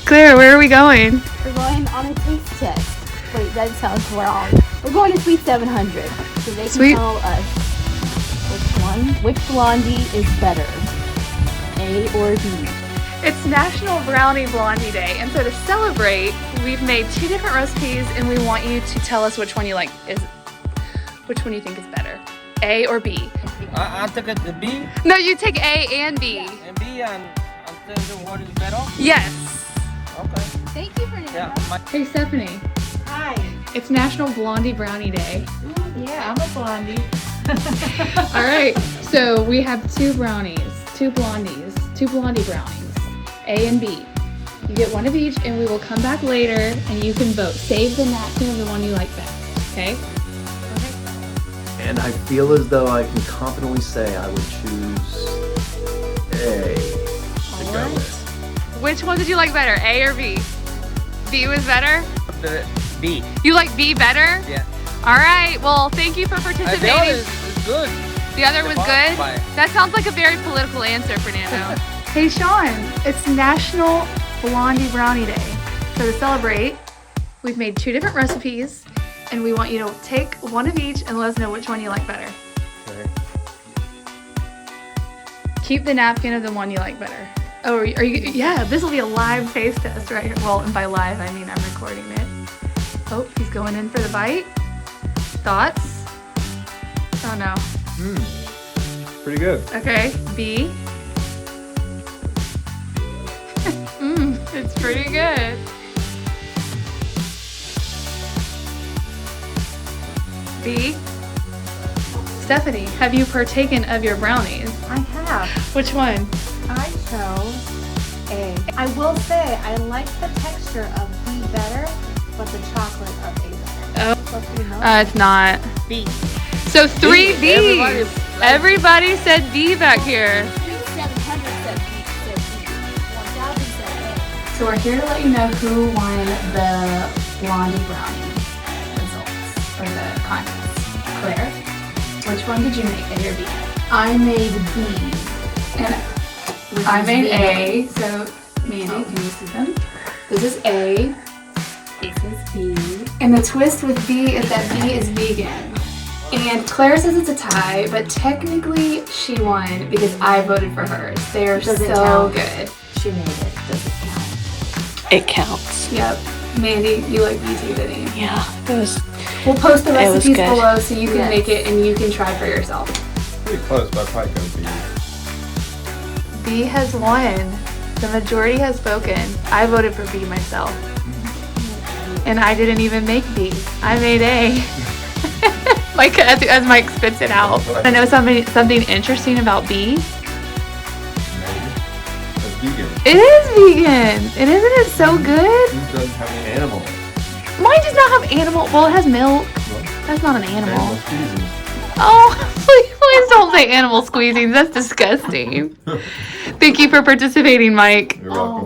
Claire, where are we going? We're going on a taste test. Wait, that sounds wrong. We're going to Sweet 700. So they can tell us which blondie is better, A or B. It's National Brownie Blondie Day, and so to celebrate, we've made 2 different recipes, and we want you to tell us which one you like which one you think is better, A or B. I'll take the B. No, you take A and B. And B and tell you what is better. Yes. Okay. Thank you for that. Hey Stephanie, Hi. it's National Blondie Brownie Day. Yeah, I'm a blondie. All right, so we have 2 brownies, 2 blondies, 2 blondie brownies, A and B. You get one of each, and we will come back later and you can vote. Save the napkin of the one you like best, okay? And I feel as though I can confidently say I would choose A to go with. Which one did you like better, A or B? B was better? The B. You like B better? Yeah. All right, well, thank you for participating. The other is good. The other was good? That sounds like a very political answer, Fernando. Hey, Sean, it's National Blondie Brownie Day. So to celebrate, we've made 2 different recipes, and we want you to take one of each and let us know which one you like better. Okay. Keep the napkin of the one you like better. Oh, are you, yeah, this will be a live taste test right here. Well, and by live, I mean I'm recording it. Oh, he's going in for the bite. Thoughts? Oh no. Pretty good. Okay, B. It's pretty good. B. Stephanie, have you partaken of your brownies? I have. Which one? I chose A. I will say I like the texture of B better, but the chocolate of A better. Oh, it's not. B. So 3 B's. Everybody said D back here. Sweet 700 said B. 1000 said A. So we're here to let you know who won the Blondie Brownie results, or the contest. Claire, which one did you make, A or B? I made B. And I made A, so Mandy, can you see them? This is A, This is B. and the twist with B is that B is vegan. And Claire says it's a tie, but technically she won because I voted for hers. They are so count. good. She made it. Does it count? It counts. Yep. Mandy, you like B too, didn't you? Yeah, it was. We'll post the It was recipes good. below so you can Yes. make it and you can try for yourself. Pretty close, but I'm probably going to be. B has won. The majority has spoken. I voted for B myself. And I didn't even make B. I made A. Like as Mike spits it out. I know something interesting about B. That's vegan. It is vegan. And isn't it so good? Who doesn't have an animal? Mine does not have animal. Well, it has milk. That's not an animal. Animal squeezing. Oh, please don't say animal squeezing. That's disgusting. Thank you for participating, Mike. You're welcome.